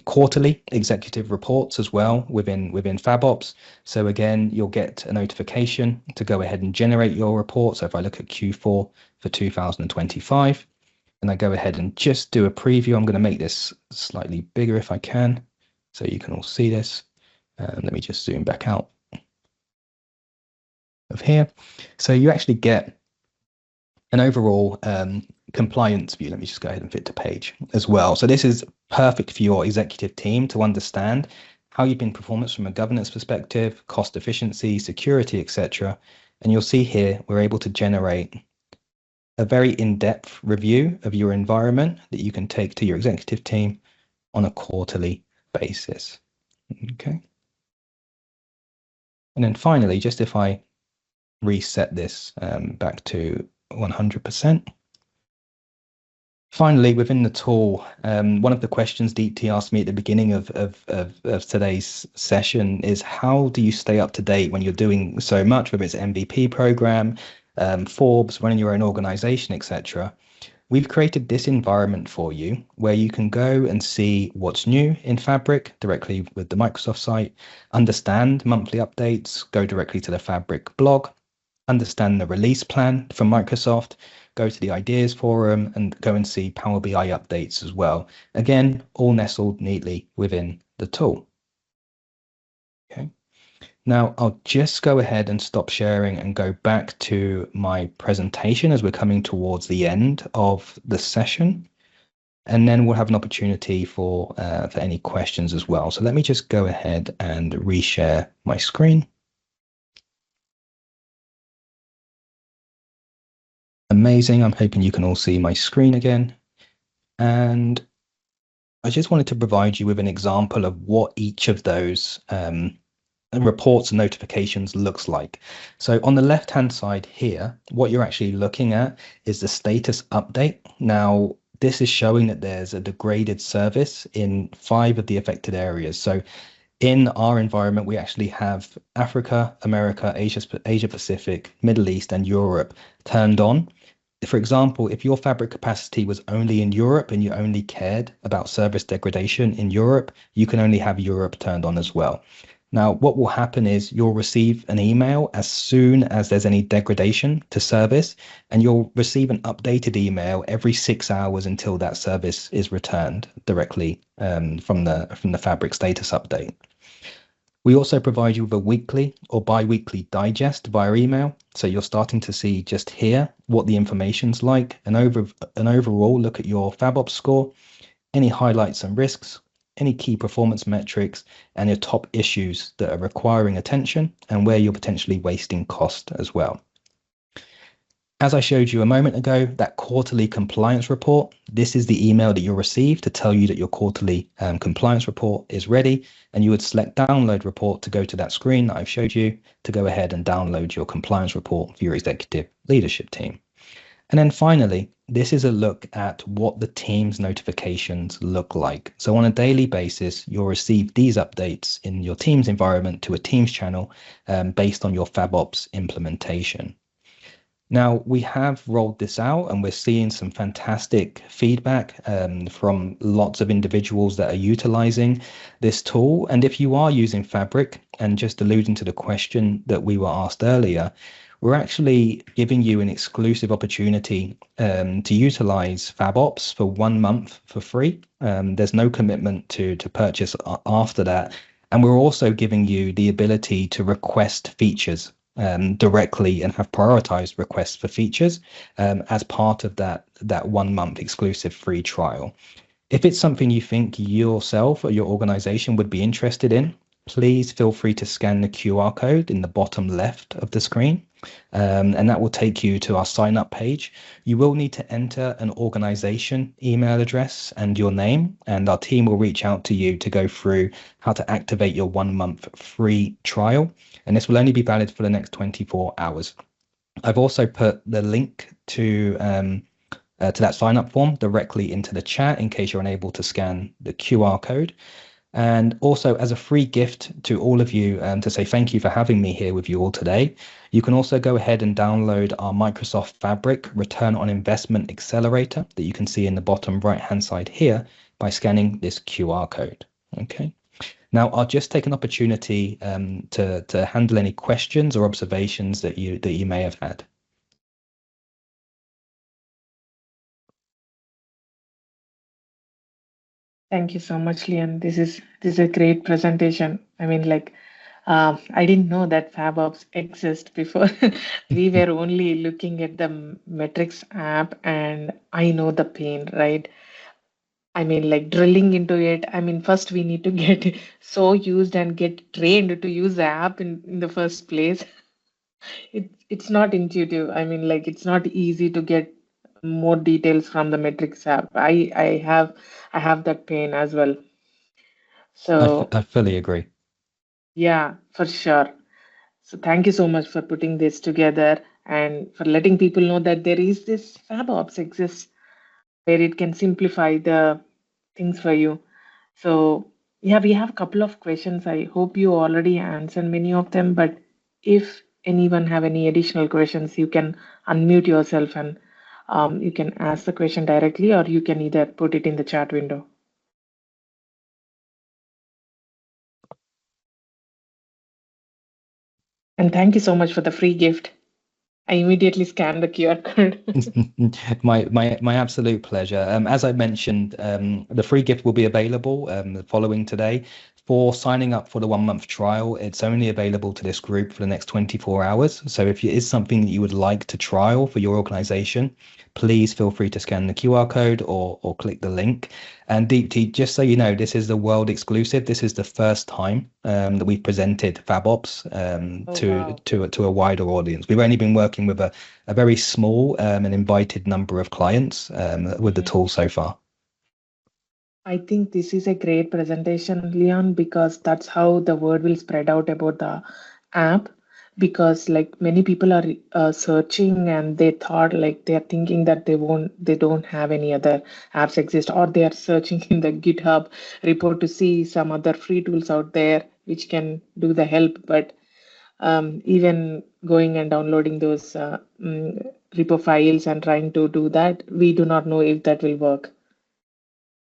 quarterly executive reports as well within FabOps. So again, you'll get a notification to go ahead and generate your report. So if I look at Q4 for 2025, and I go ahead and just do a preview, I'm going to make this slightly bigger if I can, so you can all see this. Let me just zoom back out of here. So you actually get an overall compliance view. Let me just go ahead and fit to page as well. So this is perfect for your executive team to understand how you've been performance from a governance perspective, cost efficiency, security, etc. And you'll see here, we're able to generate a very in-depth review of your environment that you can take to your executive team on a quarterly basis. Okay. And then finally, just if I reset this back to 100%. Finally, within the tool, one of the questions Deepti asked me at the beginning of today's session is, how do you stay up to date when you're doing so much, whether it's MVP program, Forbes, running your own organization, etc. We've created this environment for you where you can go and see what's new in Fabric directly with the Microsoft site, understand monthly updates, go directly to the Fabric blog, understand the release plan from Microsoft, go to the ideas forum and go and see Power BI updates as well. Again, all nestled neatly within the tool. Okay. Now I'll just go ahead and stop sharing and go back to my presentation as we're coming towards the end of the session. And then we'll have an opportunity for any questions as well. So let me just go ahead and reshare my screen. Amazing. I'm hoping you can all see my screen again. And I just wanted to provide you with an example of what each of those reports and notifications looks like. So on the left-hand side here, what you're actually looking at is the status update. Now, this is showing that there's a degraded service in 5 of the affected areas. So in our environment, we actually have Africa, America, Asia Pacific, Middle East, and Europe turned on. For example, if your Fabric capacity was only in Europe and you only cared about service degradation in Europe, you can only have Europe turned on as well. Now, what will happen is you'll receive an email as soon as there's any degradation to service, and you'll receive an updated email every 6 hours until that service is returned directly from the Fabric status update. We also provide you with a weekly or bi-weekly digest via email. So you're starting to see just here what the information's like, an overall look at your FabOps score, any highlights and risks, any key performance metrics, and your top issues that are requiring attention and where you're potentially wasting cost as well. As I showed you a moment ago, that quarterly compliance report, this is the email that you'll receive to tell you that your quarterly compliance report is ready. And you would select download report to go to that screen that I've showed you to go ahead and download your compliance report for your executive leadership team. And then finally, this is a look at what the team's notifications look like. So on a daily basis, you'll receive these updates in your team's environment to a Teams channel based on your FabOps implementation. Now, we have rolled this out and we're seeing some fantastic feedback from lots of individuals that are utilizing this tool. And if you are using Fabric, and just alluding to the question that we were asked earlier, we're actually giving you an exclusive opportunity to utilize FabOps for 1 month for free. There's no commitment to purchase after that. And we're also giving you the ability to request features directly and have prioritized requests for features as part of that 1 month exclusive free trial. If it's something you think yourself or your organization would be interested in, please feel free to scan the QR code in the bottom left of the screen, and that will take you to our sign up page. You will need to enter an organization email address and your name, and our team will reach out to you to go through how to activate your 1 month free trial. And this will only be valid for the next 24 hours. I've also put the link to that sign up form directly into the chat in case you're unable to scan the QR code. And also, as a free gift to all of you to say thank you for having me here with you all today, you can also go ahead and download our Microsoft Fabric Return on Investment Accelerator that you can see in the bottom right-hand side here by scanning this QR code. Okay. Now, I'll just take an opportunity to handle any questions or observations that you may have had. Thank you so much, Leon. This is a great presentation. I mean, like, I didn't know that FabOps exist before. We were only looking at the metrics app, and I know the pain, right? I mean, like drilling into it. I mean, first we need to get so used and get trained to use the app in the first place. It's not intuitive. I mean, like it's not easy to get more details from the metrics app. I have that pain as well. So I fully agree. yeah, for sure. So thank you so much for putting this together and for letting people know that there is this FabOps exists where it can simplify the things for you. So yeah, we have a couple of questions. I hope you already answered many of them, but if anyone have any additional questions, you can unmute yourself and you can ask the question directly, or you can either put it in the chat window. And thank you so much for the free gift. I immediately scanned the QR code. My absolute pleasure. As I mentioned, the free gift will be available following today. For signing up for the 1 month trial, it's only available to this group for the next 24 hours. So if it is something that you would like to trial for your organization, please feel free to scan the QR code or click the link. And Deepti, just so you know, this is the world exclusive. This is the first time that we've presented FabOps to a wider audience. We've only been working with a very small and invited number of clients with the tool so far. I think this is a great presentation, Leon, because that's how the word will spread out about the app. Because like many people are searching and they thought like they're thinking that they don't have any other apps exist, or they are searching in the GitHub report to see some other free tools out there which can do the help. But even going and downloading those repo files and trying to do that, we do not know if that will work.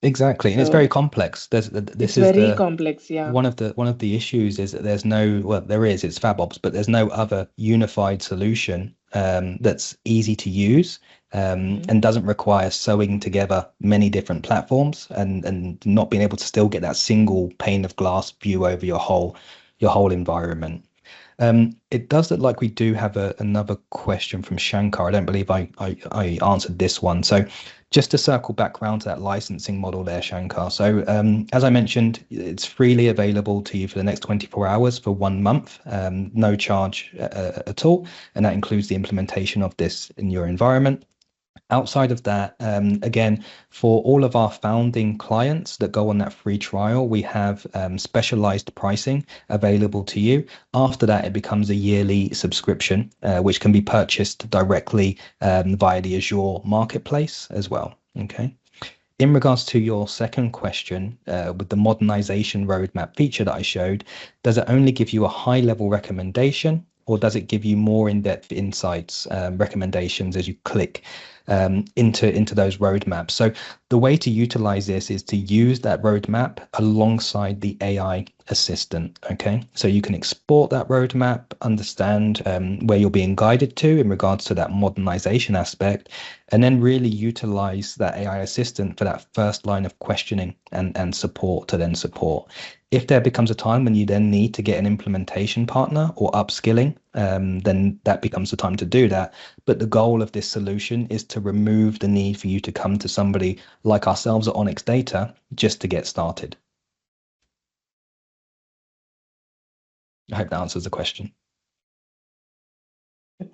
Exactly, and it's very complex. It's very complex, yeah. One of the issues is that it's FabOps, but there's no other unified solution that's easy to use and doesn't require sewing together many different platforms and not being able to still get that single pane of glass view over your whole environment. It does look like we do have another question from Shankar. I don't believe I answered this one. So just to circle back around to that licensing model there, Shankar. So as I mentioned, it's freely available to you for the next 24 hours for 1 month, no charge at all. And that includes the implementation of this in your environment. Outside of that, again, for all of our founding clients that go on that free trial, we have specialized pricing available to you. After that, it becomes a yearly subscription, which can be purchased directly via the Azure marketplace as well. Okay. In regards to your second question, with the modernization roadmap feature that I showed, does it only give you a high level recommendation, or does it give you more in-depth insights, recommendations as you click into those roadmaps? So the way to utilize this is to use that roadmap alongside the AI assistant. Okay, so you can export that roadmap, understand where you're being guided to in regards to that modernization aspect, and then really utilize that AI assistant for that first line of questioning and support to then support. If there becomes a time when you then need to get an implementation partner or upskilling, then that becomes the time to do that. But the goal of this solution is to remove the need for you to come to somebody like ourselves at Onyx Data just to get started. I hope that answers the question.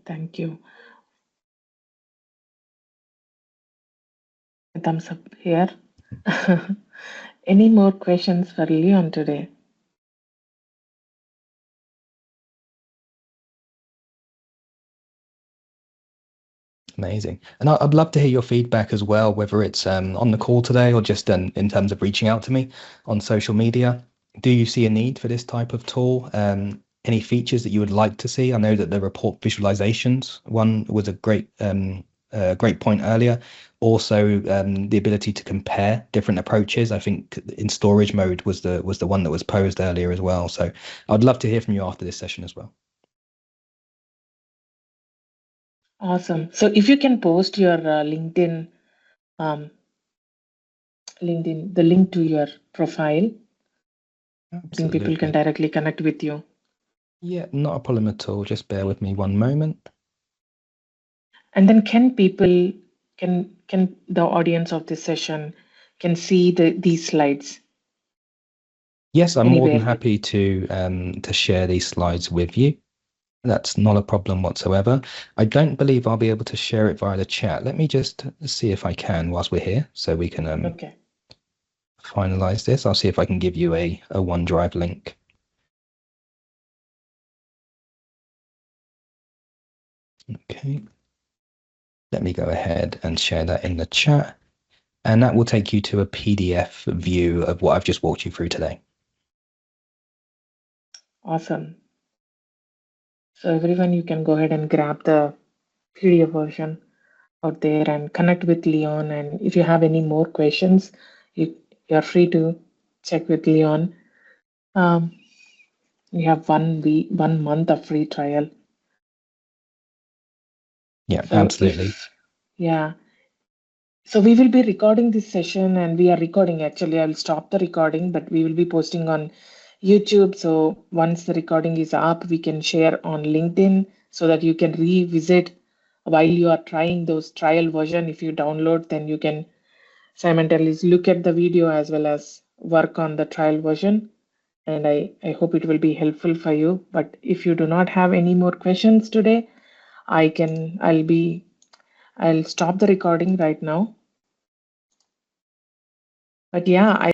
Thank you. A thumbs up here. Any more questions for Leon today? Amazing. And I'd love to hear your feedback as well, whether it's on the call today or just in terms of reaching out to me on social media. Do you see a need for this type of tool? Any features that you would like to see? I know that the report visualizations one was a great point earlier. Also, the ability to compare different approaches. I think in storage mode was the one that was posed earlier as well. So I'd love to hear from you after this session as well. Awesome. So if you can post your LinkedIn, the link to your profile, I think people can directly connect with you. Yeah, not a problem at all. Just bear with me one moment. And then can the audience of this session can see these slides? Yes, I'm more than happy to share these slides with you. That's not a problem whatsoever. I don't believe I'll be able to share it via the chat. Let me just see if I can whilst we're here, so we can finalize this. I'll see if I can give you a OneDrive link. Okay. Let me go ahead and share that in the chat. And that will take you to a PDF view of what I've just walked you through today. Awesome. So everyone, you can go ahead and grab the PDF version out there and connect with Leon. And if you have any more questions, you're free to check with Leon. We have 1 month of free trial. Yeah, so absolutely. So we will be recording this session, and we are recording. Actually, I'll stop the recording, but we will be posting on YouTube. So once the recording is up, we can share on LinkedIn so that you can revisit while you are trying those trial version. If you download, then you can simultaneously look at the video as well as work on the trial version. And I hope it will be helpful for you. But if you do not have any more questions today, I'll stop the recording right now. But yeah,